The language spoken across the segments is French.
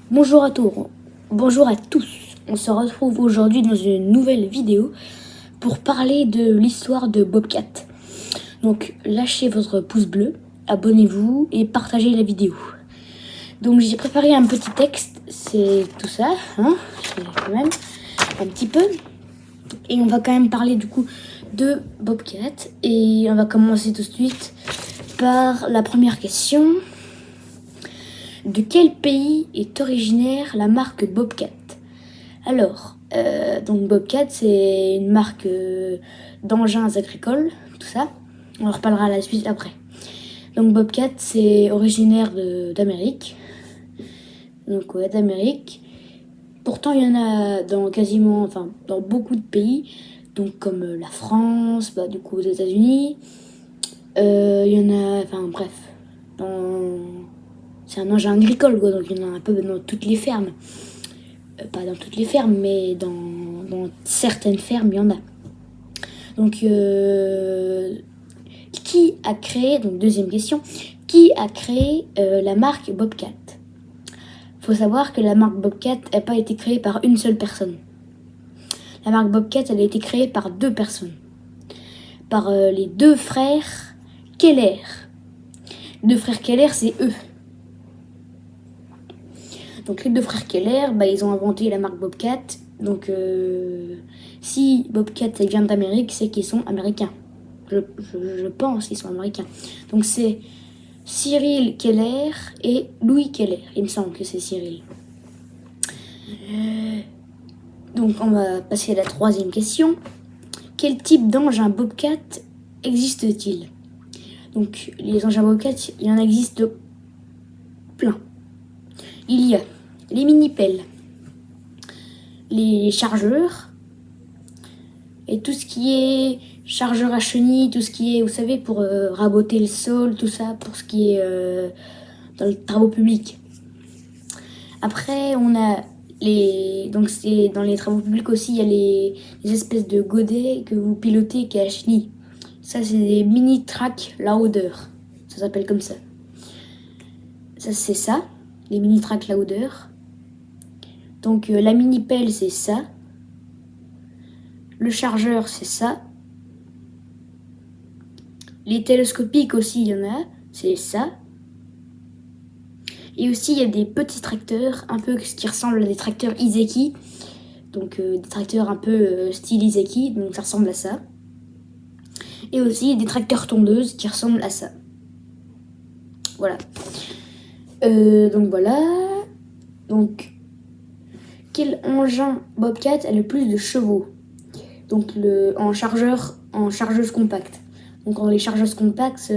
Bonjour à tous, bonjour à tous. On se retrouve aujourd'hui dans une nouvelle vidéo pour parler de l'histoire de Bobcat. Donc lâchez votre pouce bleu, abonnez-vous et partagez la vidéo. Donc j'ai préparé un petit texte, c'est tout ça, c'est quand même un petit peu. Et on va quand même parler du coup de Bobcat. Et on va commencer tout de suite par la première question. De quel pays est originaire la marque Bobcat? Alors, donc Bobcat, c'est une marque d'engins agricoles, tout ça. On en reparlera à la suite après. Donc Bobcat, c'est originaire d'Amérique. Donc ouais, d'Amérique. Pourtant, il y en a dans beaucoup de pays, donc comme la France, du coup aux États-Unis. Il y en a, bref, c'est un engin agricole, quoi, donc il y en a un peu dans toutes les fermes. Pas dans toutes les fermes, mais dans certaines fermes, il y en a. Donc, qui a créé, donc deuxième question, qui a créé la marque Bobcat? Faut savoir que la marque Bobcat n'a pas été créée par une seule personne. La marque Bobcat, elle a été créée par deux personnes. Par les deux frères Keller. Les deux frères Keller, c'est eux. Donc les deux frères Keller, ils ont inventé la marque Bobcat. Donc si Bobcat vient d'Amérique, c'est qu'ils sont américains. Je pense qu'ils sont américains. Donc c'est Cyril Keller et Louis Keller. Il me semble que c'est Cyril. Donc on va passer à la troisième question. Quel type d'engin Bobcat existe-t-il? Donc les engins Bobcat, il en existe plein. Il y a les mini-pelles, les chargeurs, et tout ce qui est chargeur à chenilles, tout ce qui est, vous savez, pour raboter le sol, tout ça, pour ce qui est dans les travaux publics. Après, on a donc c'est dans les travaux publics aussi, il y a les espèces de godets que vous pilotez qui est à chenilles. Ça, c'est des mini track loader. Ça s'appelle comme ça. Ça, c'est ça, les mini track loader. Donc la mini pelle, c'est ça. Le chargeur, c'est ça. Les télescopiques aussi, il y en a, c'est ça. Et aussi, il y a des petits tracteurs, un peu ce qui ressemble à des tracteurs Iseki. Donc des tracteurs un peu style Iseki, donc ça ressemble à ça. Et aussi des tracteurs tondeuses qui ressemblent à ça. Voilà. Donc voilà. Donc, quel engin Bobcat a le plus de chevaux? Donc en chargeuse compacte. Donc dans les chargeuses compactes,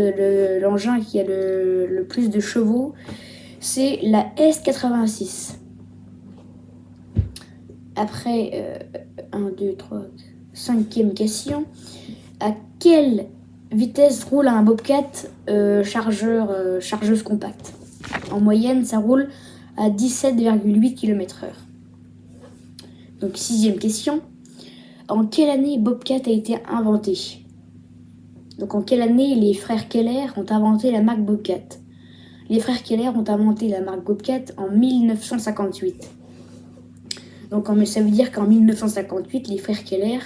l'engin qui a le plus de chevaux, c'est la S86. Après, 1, 2, 3, 5e question. À quelle vitesse roule un Bobcat chargeuse compacte? En moyenne, ça roule à 17,8 km/h. Donc 6e question. En quelle année Bobcat a été inventé? Donc en quelle année les frères Keller ont inventé la marque Bobcat? Les frères Keller ont inventé la marque Bobcat en 1958. Donc ça veut dire qu'en 1958, les frères Keller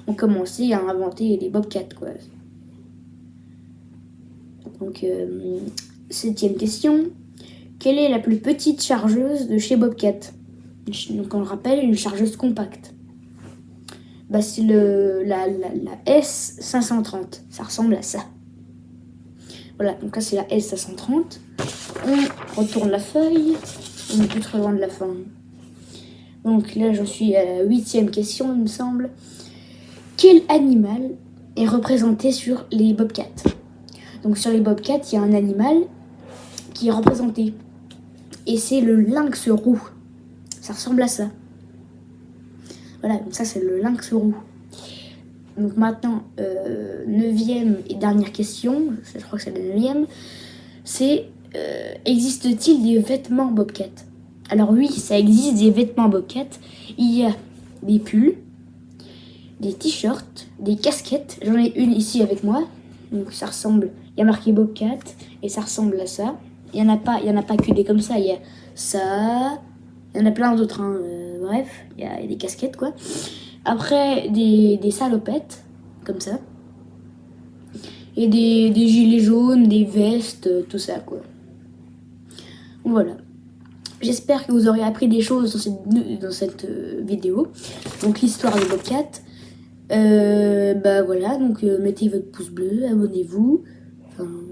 ont commencé à inventer les Bobcats, quoi. Donc 7e question. Quelle est la plus petite chargeuse de chez Bobcat? Donc on le rappelle, une chargeuse compacte. C'est la S530. Ça ressemble à ça. Voilà, donc là c'est la S530. On retourne la feuille. On n'est plus très loin de la fin. Donc là j'en suis à la 8e question, il me semble. Quel animal est représenté sur les Bobcats? Donc sur les Bobcats, il y a un animal qui est représenté. Et c'est le lynx roux. Ça ressemble à ça. Voilà, donc ça c'est le lynx roux. Donc maintenant, 9e et dernière question, je crois que c'est la 9e, c'est existe-t-il des vêtements Bobcat? Alors oui, ça existe des vêtements Bobcat. Il y a des pulls, des t-shirts, des casquettes. J'en ai une ici avec moi. Donc ça ressemble, il y a marqué Bobcat et ça ressemble à ça. Il y en a pas que des comme ça. Il y a ça, Il y en a plein d'autres, hein. Bref, il y a des casquettes, quoi. Après, des salopettes, comme ça. Et des gilets jaunes, des vestes, tout ça, quoi. Voilà. J'espère que vous aurez appris des choses dans cette vidéo. Donc, l'histoire de Bobcat. Bah voilà, donc mettez votre pouce bleu, abonnez-vous,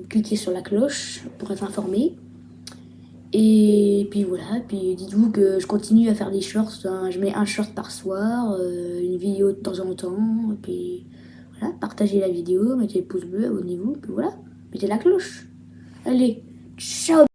cliquez sur la cloche pour être informé. Et puis voilà, puis dites-vous que je continue à faire des shorts, je mets un short par soir, une vidéo de temps en temps, et puis voilà, partagez la vidéo, mettez le pouce bleu, abonnez-vous, puis voilà, mettez la cloche. Allez, ciao!